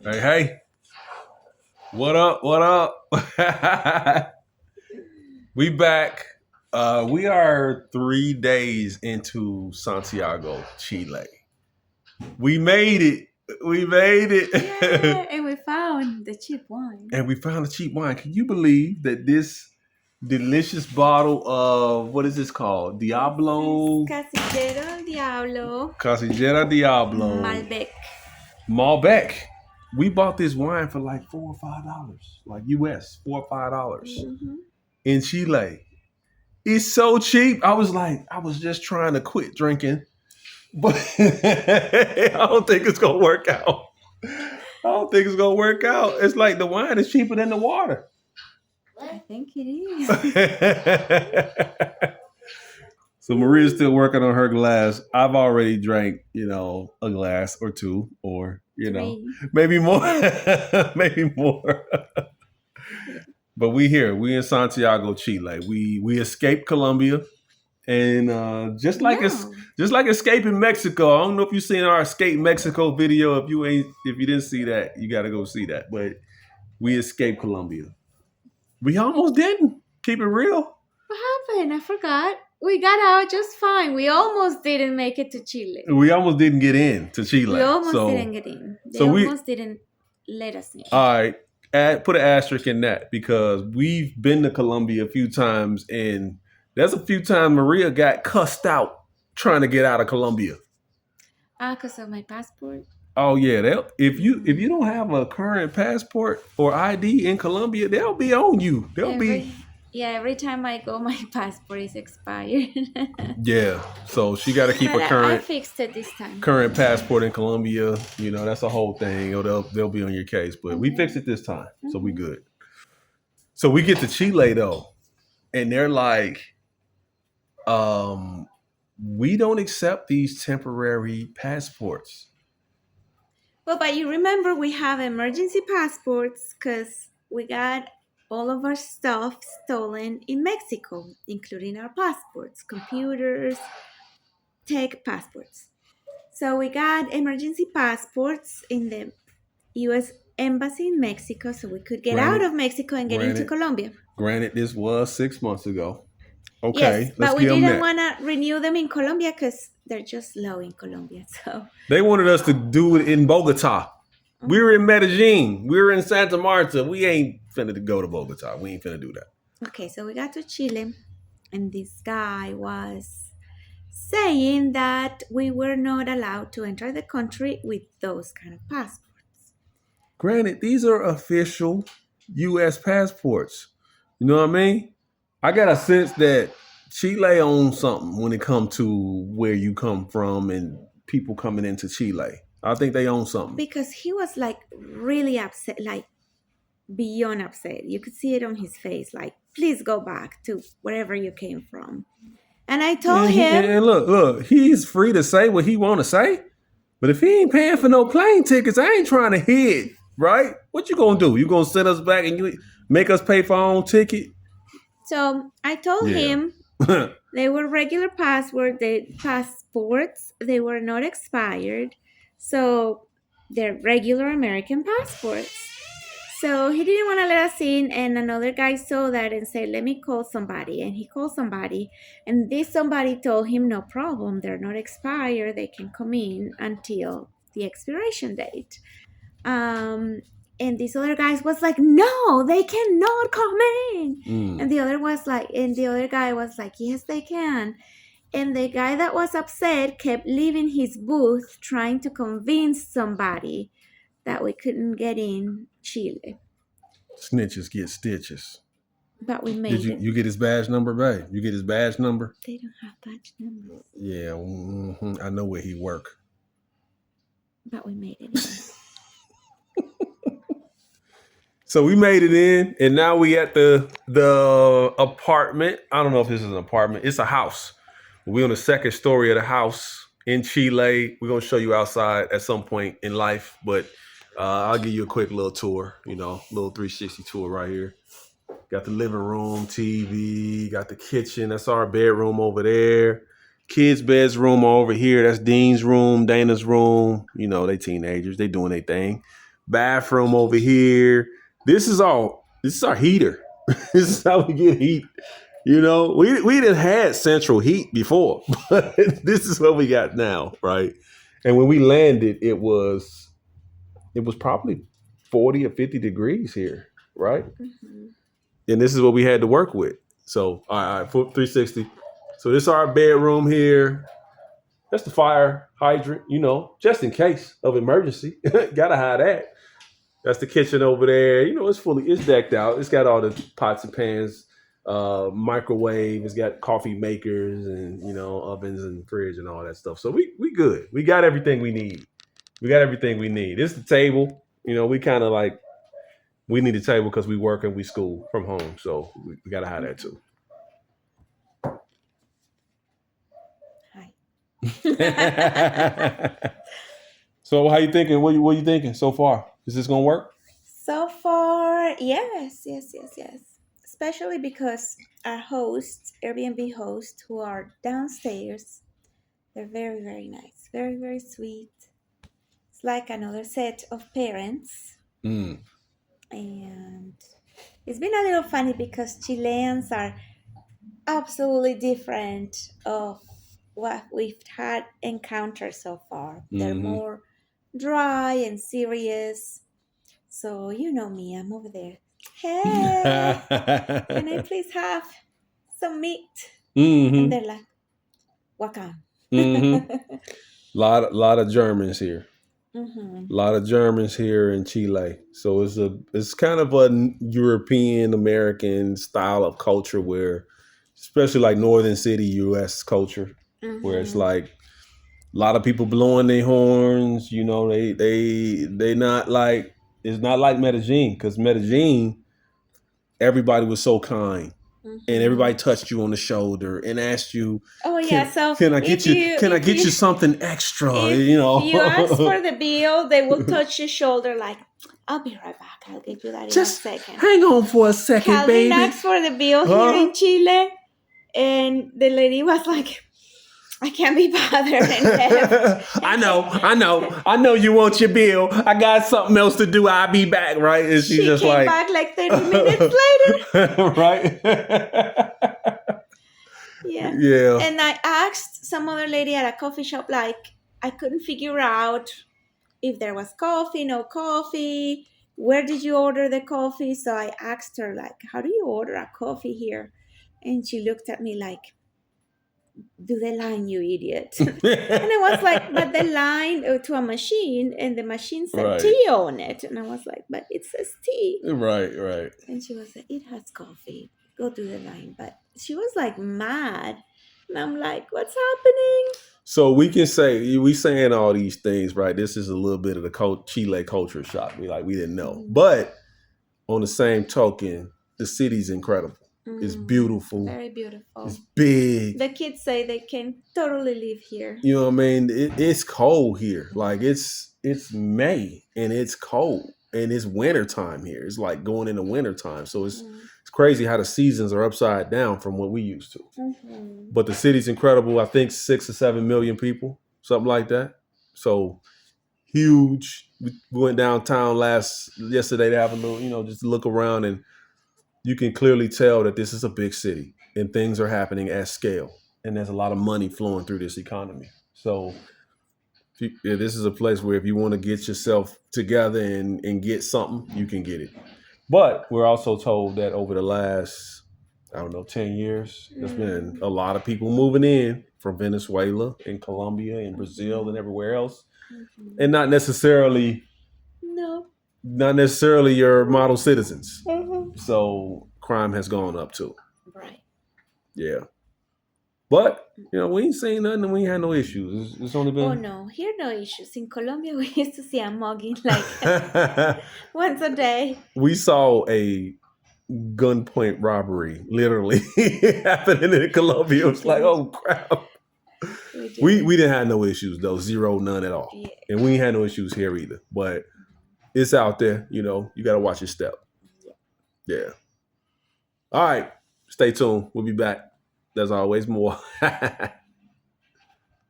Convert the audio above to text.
Hey, hey, what up? What up? We back. We are 3 days into Santiago, Chile. We made it. We made it. Yeah, and we found the cheap wine. And we found a cheap wine. Can you believe that this delicious bottle of what is this called? Diablo Casillero Diablo Casillera Diablo Malbec. Malbec. We bought this wine for like $4 or $5, like US, $4 or $5 Mm-hmm. in Chile. It's so cheap. I was just trying to quit drinking, but I don't think it's gonna work out. I don't think it's gonna work out. It's like the wine is cheaper than the water. I think it is. So Maria's still working on her glass. I've already drank, a glass or two, or Three. maybe more, maybe more. But we here. We in Santiago, Chile. We escaped Colombia, and No. just like escaping Mexico. I don't know if you seen our escape Mexico video. If you didn't see that, you got to go see that. But we escaped Colombia. We almost didn't. Keep it real. What happened? I forgot. We got out just fine. We almost didn't make it to Chile. We almost didn't get in to Chile. We almost didn't get in. They so we- almost didn't let us in. All right. Put an asterisk in that because we've been to Colombia a few times, and there's a few times Maria got cussed out trying to get out of Colombia. Because of my passport. Oh yeah, if you don't have a current passport or ID in Colombia, they'll be on you. Every time I go, my passport is expired. Yeah. So she got to keep But a current I fixed it this time. current passport in Colombia. That's a whole thing. They'll be on your case, but we fixed it this time, so we good. So we get to Chile though, and they're like, we don't accept these temporary passports. Well, but you remember we have emergency passports because we got all of our stuff stolen in Mexico, including our passports, computers, tech passports. So we got emergency passports in the U.S. Embassy in Mexico so we could get out of Mexico and get into Colombia. Granted, this was 6 months ago. Okay, yes, but we didn't want to renew them in Colombia because they're just low in Colombia. So they wanted us to do it in Bogota. We were in Medellin. We were in Santa Marta. We ain't finna go to Bogota. We ain't finna do that. Okay, so we got to Chile, and this guy was saying that we were not allowed to enter the country with those kind of passports. Granted, these are official U.S. passports. You know what I mean? I got a sense that Chile owns something when it comes to where you come from and people coming into Chile. I think they own something. Because he was like really upset, like beyond upset. You could see it on his face, like, please go back to wherever you came from. And I told him... And look, he's free to say what he want to say. But if he ain't paying for no plane tickets, I ain't trying to hit, right? What you gonna do? You gonna send us back and you make us pay for our own ticket? So I told him they were regular passports. They were not expired. So they're regular American passports. So he didn't want to let us in, and another guy saw that and said, let me call somebody. And he called somebody, and this somebody told him, no problem, they're not expired, they can come in until the expiration date. And this other guy was like, no, they cannot come in. And the other guy was like, yes, they can. And the guy that was upset kept leaving his booth trying to convince somebody that we couldn't get in Chile. Snitches get stitches. But we made it. You get his badge number, babe? You get his badge number? They don't have badge numbers. Yeah, I know where he work. But we made it. So we made it in, and now we at the apartment. I don't know if this is an apartment. It's a house. We're on the second story of the house in Chile. We're gonna show you outside at some point in life, but I'll give you a quick little tour. Little 360 tour right here. Got the living room, TV. Got the kitchen. That's our bedroom over there. Kids' bedroom over here. That's Dean's room, Dana's room. They teenagers. They doing their thing. bathroom over here. This is our heater. This is how we get heat. You know, we didn't had central heat before, but this is what we got now, right? And when we landed, it was probably 40 or 50 degrees here, right? Mm-hmm. And this is what we had to work with. So, all right, 360. So this is our bedroom here. That's the fire hydrant, just in case of emergency. Gotta have that. That's the kitchen over there. It's decked out. It's got all the pots and pans, microwave. It's got coffee makers and ovens and fridge and all that stuff. So we good. We got everything we need. This is the table. We kind of like we need a table because we work and we school from home. So we gotta have that too. Hi. So how you thinking? What you thinking so far? Is this gonna work? So far, yes. Especially because our hosts, Airbnb hosts, who are downstairs, they're very, very nice, very, very sweet. It's like another set of parents. Mm. And it's been a little funny because Chileans are absolutely different of what we've had encountered so far. They're Mm-hmm. more dry and serious. So you know me, I'm over there. Hey, can I please have some meat? Mm-hmm. And they're like, Wakam. Mm-hmm. lot of Germans here. Mm-hmm. A lot of Germans here in Chile. So it's kind of a European American style of culture where, especially like Northern City U.S. culture, where it's Mm-hmm. like a lot of people blowing their horns. They not like it's not like Medellin because Medellin everybody was so kind and Mm-hmm. everybody touched you on the shoulder and asked you, Oh yeah, "Can so can I get if you? you Can I if get you you something extra?" if you ask for the bill, they will touch your shoulder like, I'll be right back. I'll get you that in a Just second. hang on for a second, Calvin baby. asked for the bill here in Chile, and the lady was like, I can't be bothered and left. I know you want your bill. I got something else to do. I'll be back, right? And she's She just came like, back like 30 minutes later. right? Yeah. Yeah. And I asked some other lady at a coffee shop, like, I couldn't figure out if there was coffee, no coffee. Where did you order the coffee? So I asked her, like, how do you order a coffee here? And she looked at me like, do the line, you idiot. And I was like, but the line to a machine, and the machine said Right. tea on it. And I was like, but it says tea. Right. And she was like, it has coffee. Go do the line. But she was like mad. And I'm like, what's happening? So we can say we saying all these things, right? This is a little bit of the Chile culture shock. We didn't know, but on the same token, the city's incredible. It's beautiful. Very beautiful. It's big. The kids say they can totally live here. You know what I mean? It's cold here. Like it's May and it's cold and it's winter time here. It's like going into winter time. So it's crazy how the seasons are upside down from what we used to. Mm-hmm. But the city's incredible. I think 6 or 7 million people, something like that. So huge. We went downtown yesterday to have a little, just look around, and you can clearly tell that this is a big city and things are happening at scale. And there's a lot of money flowing through this economy. So this is a place where if you want to get yourself together and get something, you can get it. But we're also told that over the last, 10 years, there's been a lot of people moving in from Venezuela and Colombia and Brazil and everywhere else. And not necessarily your model citizens. So crime has gone up too. Right. Yeah. But, we ain't seen nothing and we ain't had no issues. It's only been... Oh, no. Here no issues. In Colombia, we used to see a mugging like once a day. We saw a gunpoint robbery literally happening in Colombia. It was like, oh, crap. We didn't have no issues, though. Zero, none at all. Yeah. And we ain't had no issues here either. But it's out there. You got to watch your step. Yeah. All right. Stay tuned. We'll be back. There's always more.